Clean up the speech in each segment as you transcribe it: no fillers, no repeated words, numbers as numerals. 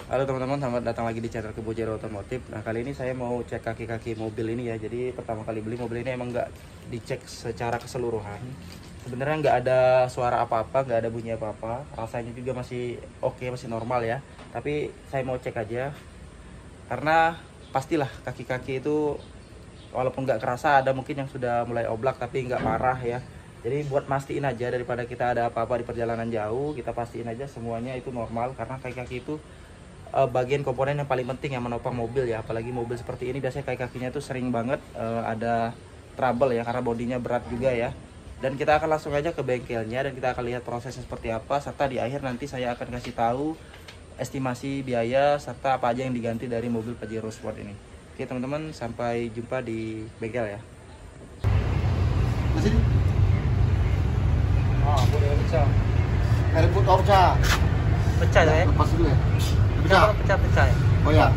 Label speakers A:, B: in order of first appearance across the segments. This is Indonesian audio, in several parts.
A: Halo teman-teman, selamat datang lagi di channel Kebo Jero Otomotif. Nah, kali ini saya mau cek kaki-kaki mobil ini ya. Jadi pertama kali beli mobil ini emang nggak dicek secara keseluruhan. Sebenarnya nggak ada suara apa-apa, nggak ada bunyi apa-apa. Rasanya juga masih oke, masih normal ya. Tapi saya mau cek aja, karena pastilah kaki-kaki itu walaupun nggak kerasa ada mungkin yang sudah mulai oblak tapi nggak parah ya. Jadi buat mastiin aja daripada kita ada apa-apa di perjalanan jauh, kita pastiin aja semuanya itu normal, karena kaki-kaki itu bagian komponen yang paling penting yang menopang mobil ya. Apalagi mobil seperti ini biasanya kaki-kakinya tuh sering banget ada trouble ya, karena bodinya berat juga ya. Dan kita akan langsung aja ke bengkelnya dan kita akan lihat prosesnya seperti apa, serta di akhir nanti saya akan kasih tahu estimasi biaya serta apa aja yang diganti dari mobil Pajero Sport ini. Oke teman-teman, sampai jumpa di bengkel ya.
B: Masih
A: Boleh pecah.
B: air put off cah.
C: Pecah ya?
B: Lepas dulu ya. Pecah.
C: Pecah ya?
B: Oh ya.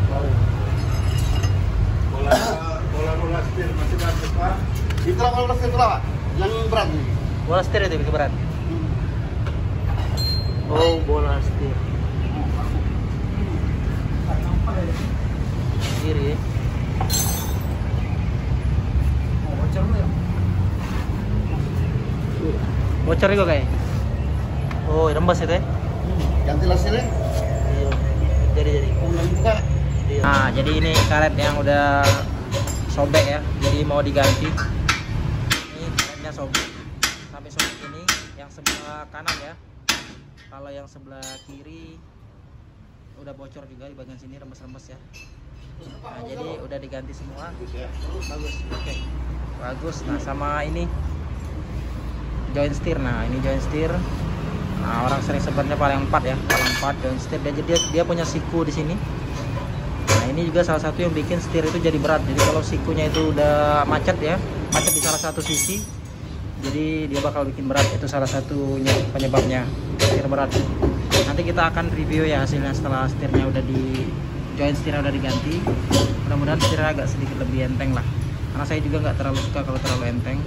D: Bola setir masih bagus Pak.
B: Itulah kalau itulah yang berat nih.
C: Bola setir itu lebih berat. Oh, bola setir. Kiri ya. Bocor juga kayak. Oh, rembes itu ya?
B: Ganti lasirnya.
C: Iya. Jadi.
B: Ulang juga.
C: Nah, jadi ini karet yang udah sobek ya. Jadi mau diganti. Ini karetnya sobek. Sampai sobek ini yang sebelah kanan ya. Kalau yang sebelah kiri udah bocor juga di bagian sini, rembes-rembes ya. Nah, jadi udah diganti semua. Bagus. Oke. Bagus. Nah, sama ini joint steer. Nah, ini joint steer. Nah, orang sering sebutnya paling 4 ya, paling 4 joint steer. Dia punya siku di sini. Nah, ini juga salah satu yang bikin setir itu jadi berat. Jadi kalau sikunya itu udah macet ya, macet di salah satu sisi, jadi dia bakal bikin berat. Itu salah satunya penyebabnya setir berat. Nanti kita akan review ya hasilnya setelah setirnya udah di joint setirnya udah diganti. Mudah-mudahan setirnya agak sedikit lebih enteng lah. Karena saya juga nggak terlalu suka kalau terlalu enteng.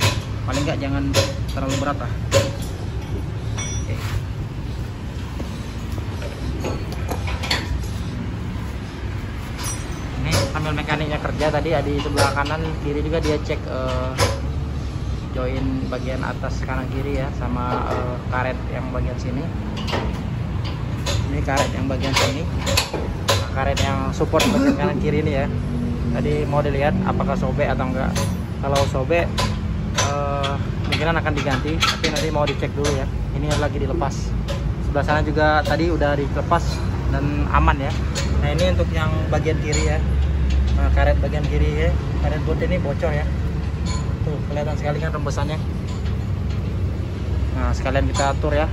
C: Paling nggak jangan terlalu berat lah. Oke. Ini sambil mekaniknya kerja tadi di sebelah kanan kiri juga dia cek join bagian atas kanan kiri ya, sama karet yang bagian sini. Ini karet yang bagian sini. Nah, karet yang support bagian kanan kiri ini ya. Tadi mau dilihat apakah sobek atau enggak. Kalau sobek mungkinan akan diganti, tapi nanti mau dicek dulu ya. Ini lagi dilepas. Sebelah sana juga tadi udah dilepas dan aman ya. Nah, ini untuk yang bagian kiri ya. Nah, karet bagian kiri ya, karet bot ini bocor ya. Tuh, kelihatan sekali kan rembesannya. Nah, sekalian kita atur ya.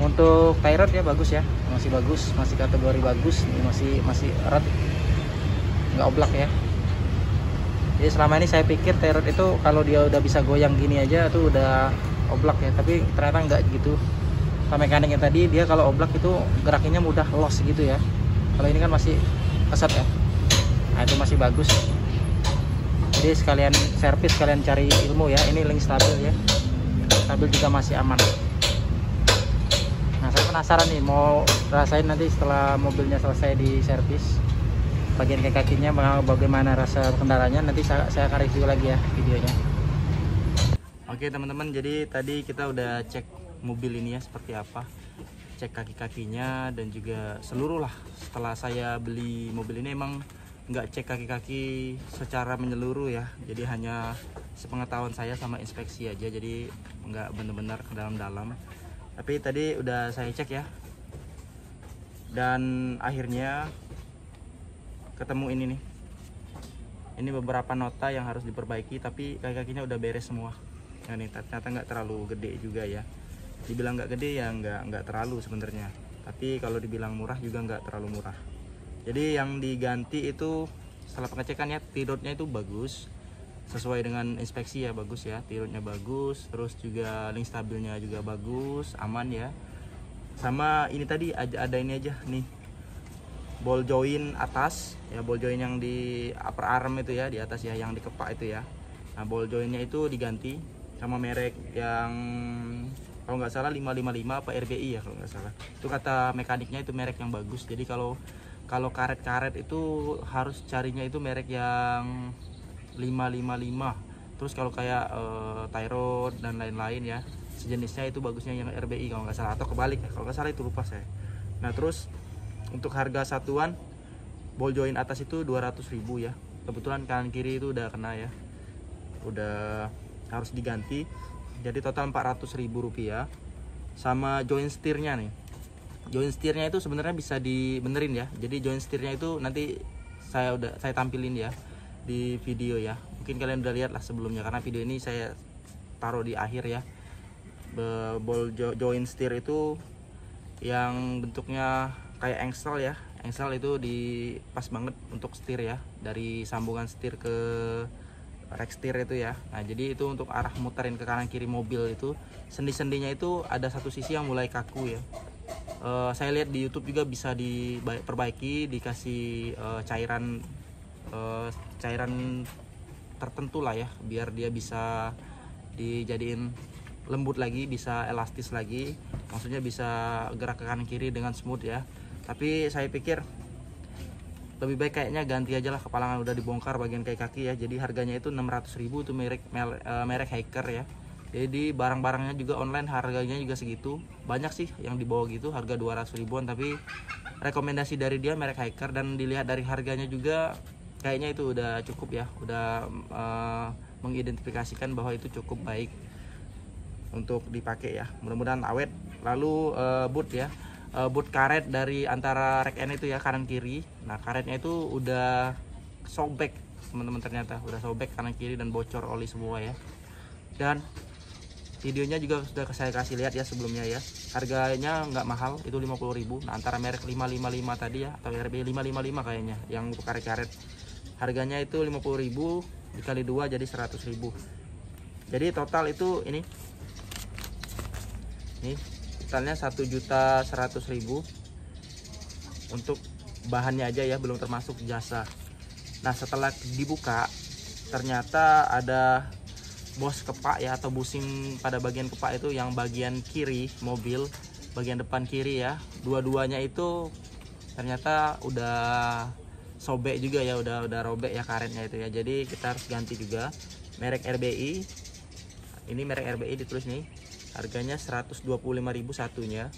C: Untuk tie rod ya bagus ya, masih bagus, masih kategori bagus. Ini masih erat, nggak oblak ya. Jadi selama ini saya pikir tie rod itu kalau dia udah bisa goyang gini aja tuh udah oblak ya, tapi ternyata nggak gitu. Sama mekaniknya tadi dia kalau oblak itu gerakinnya mudah loss gitu ya. Kalau ini kan masih keset ya. Nah, itu masih bagus. Jadi sekalian servis, sekalian cari ilmu ya. Ini link stabil ya. Stabil juga masih aman. Nah, saya penasaran nih mau rasain nanti setelah mobilnya selesai di servis. Bagian kakinya bagaimana rasa kendaraannya, nanti saya akan review lagi ya videonya.
A: Oke teman-teman, jadi tadi kita udah cek mobil ini ya seperti apa, cek kaki-kakinya dan juga seluruh lah. Setelah saya beli mobil ini emang nggak cek kaki-kaki secara menyeluruh ya, jadi hanya sepengetahuan saya sama inspeksi aja, jadi nggak benar-benar ke dalam-dalam. Tapi tadi udah saya cek ya, dan akhirnya ketemu ini nih. Ini beberapa nota yang harus diperbaiki, tapi kaki-kakinya udah beres semua. Nah, ini ternyata nggak terlalu gede juga ya. Dibilang nggak gede ya nggak terlalu sebenarnya. Tapi kalau dibilang murah juga nggak terlalu murah. Jadi yang diganti itu setelah pengecekannya tidotnya itu bagus, sesuai dengan inspeksi ya, bagus ya, tidotnya bagus. Terus juga link stabilnya juga bagus, aman ya. Sama ini tadi ada ini aja nih, ball joint atas ya, ball joint yang di upper arm itu ya, di atas ya, yang di kepak itu ya. Nah, ball jointnya itu diganti sama merek yang kalau nggak salah 555 apa RBI ya kalau nggak salah. Itu kata mekaniknya itu merek yang bagus. Jadi kalau Kalau karet-karet itu harus carinya itu merek yang 555. Terus kalau kayak Tyrod dan lain-lain ya, sejenisnya itu bagusnya yang RBI kalau nggak salah, atau kebalik ya, kalau nggak salah itu lupa saya. Nah terus untuk harga satuan ball joint atas itu 200.000 ya. Kebetulan kanan kiri itu udah kena ya, udah harus diganti. Jadi total 400.000 rupiah. Sama joint steernya nih, joint steernya itu sebenarnya bisa dibenerin ya. Jadi joint steernya itu nanti saya tampilin ya di video ya. Mungkin kalian udah lihat lah sebelumnya, karena video ini saya taruh di akhir ya. Ball joint steer itu yang bentuknya kayak engsel ya. Engsel itu pas banget untuk setir ya, dari sambungan setir ke rack setir itu ya. Nah jadi itu untuk arah muterin ke kanan kiri mobil itu, sendi-sendinya itu ada satu sisi yang mulai kaku ya. Saya lihat di YouTube juga bisa diperbaiki, dikasih cairan tertentu lah ya, biar dia bisa dijadiin lembut lagi, bisa elastis lagi, maksudnya bisa gerak ke kanan kiri dengan smooth ya. Tapi saya pikir lebih baik kayaknya ganti aja lah, kepalangan udah dibongkar bagian kaki ya. Jadi harganya itu 600.000, itu merek Hiker ya. Jadi barang-barangnya juga online harganya juga segitu. Banyak sih yang dibawa gitu harga 200 ribuan, tapi rekomendasi dari dia merek Hiker, dan dilihat dari harganya juga kayaknya itu udah cukup ya, udah mengidentifikasikan bahwa itu cukup baik untuk dipakai ya. Mudah-mudahan awet. Lalu boot ya, boot karet dari antara rack end itu ya, kanan kiri. Nah karetnya itu udah sobek teman-teman, ternyata udah sobek kanan kiri dan bocor oli semua ya. Dan videonya juga sudah saya kasih lihat ya sebelumnya ya. Harganya nggak mahal, itu 50.000. Nah antara merek 555 tadi ya, atau RB 555 kayaknya yang untuk karet-karet. Harganya itu 50.000 dikali 2 jadi 100.000. Jadi total itu ini totalnya 1.100.000 untuk bahannya aja ya, belum termasuk jasa. Nah setelah dibuka ternyata ada bos kepak ya, atau busing pada bagian kepak itu yang bagian kiri mobil, bagian depan kiri ya, dua-duanya itu ternyata udah sobek juga ya, udah robek ya karetnya itu ya. Jadi kita harus ganti juga. Merek RBI, ini merek RBI ditulis nih, harganya 125.000 satunya,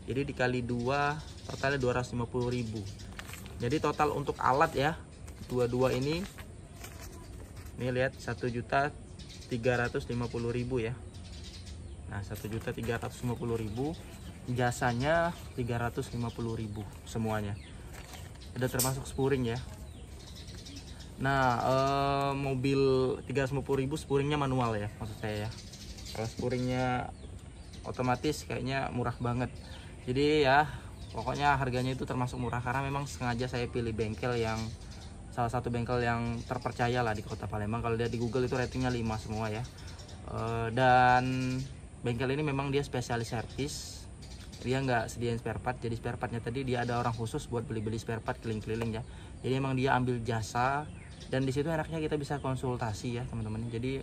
A: jadi dikali 2 totalnya 250.000. jadi total untuk alat ya, dua-dua ini lihat 1.350.000 ya. Nah 1.350.000, jasanya 350.000 semuanya, udah termasuk spuring ya. Nah mobil 350.000 spuringnya manual ya, maksud saya ya. Kalau spuringnya otomatis kayaknya murah banget. Jadi ya pokoknya harganya itu termasuk murah, karena memang sengaja saya pilih bengkel yang salah satu bengkel yang terpercaya lah di Kota Palembang. Kalau lihat di Google itu ratingnya 5 semua ya. Dan bengkel ini memang dia spesialis servis, dia nggak sediain spare part. Jadi spare partnya tadi dia ada orang khusus buat beli-beli spare part keliling-keliling ya. Jadi emang dia ambil jasa, dan di situ enaknya kita bisa konsultasi ya teman-teman. Jadi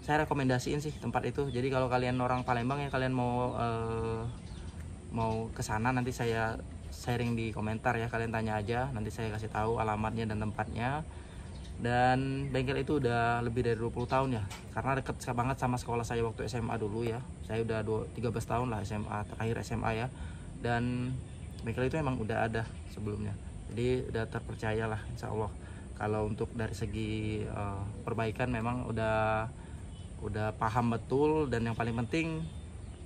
A: saya rekomendasiin sih tempat itu. Jadi kalau kalian orang Palembang ya, kalian mau ke sana, nanti saya sharing di komentar ya, kalian tanya aja, nanti saya kasih tahu alamatnya dan tempatnya. Dan bengkel itu udah lebih dari 20 tahun ya, karena deket banget sama sekolah saya waktu SMA dulu ya. Saya udah 13 tahun lah SMA, terakhir SMA ya. Dan bengkel itu emang udah ada sebelumnya, jadi udah terpercaya lah insya Allah. Kalau untuk dari segi perbaikan memang udah paham betul, dan yang paling penting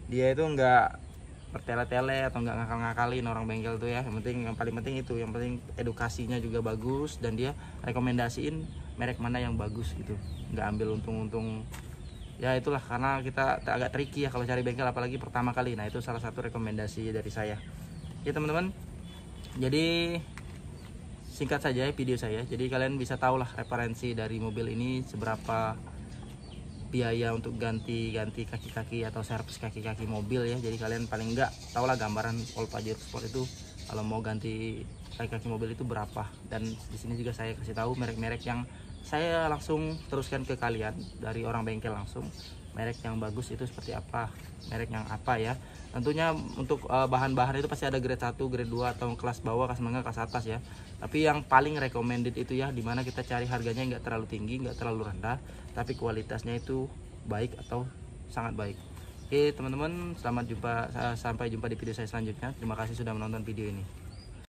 A: dia itu nggak bertele-tele atau nggak ngakal-ngakalin orang bengkel tuh ya. Yang paling penting itu, yang penting edukasinya juga bagus, dan dia rekomendasiin merek mana yang bagus gitu, nggak ambil untung-untung ya. Itulah karena kita agak tricky ya kalau cari bengkel, apalagi pertama kali. Nah itu salah satu rekomendasi dari saya ya teman-teman. Jadi singkat saja video saya, jadi kalian bisa tahu lah referensi dari mobil ini seberapa biaya untuk ganti kaki-kaki atau servis kaki-kaki mobil ya. Jadi kalian paling enggak tahu lah gambaran All Pajero Sport itu kalau mau ganti kaki-kaki mobil itu berapa. Dan di sini juga saya kasih tahu merek-merek yang saya langsung teruskan ke kalian dari orang bengkel langsung. merek yang bagus itu seperti apa, merek yang apa ya. Tentunya untuk bahan-bahan itu pasti ada grade 1, grade 2 atau kelas bawah, kelas menengah, kelas atas ya. Tapi yang paling recommended itu ya, dimana kita cari harganya nggak terlalu tinggi, nggak terlalu rendah, tapi kualitasnya itu baik atau sangat baik. Oke teman-teman, sampai jumpa di video saya selanjutnya. Terima kasih sudah menonton video ini.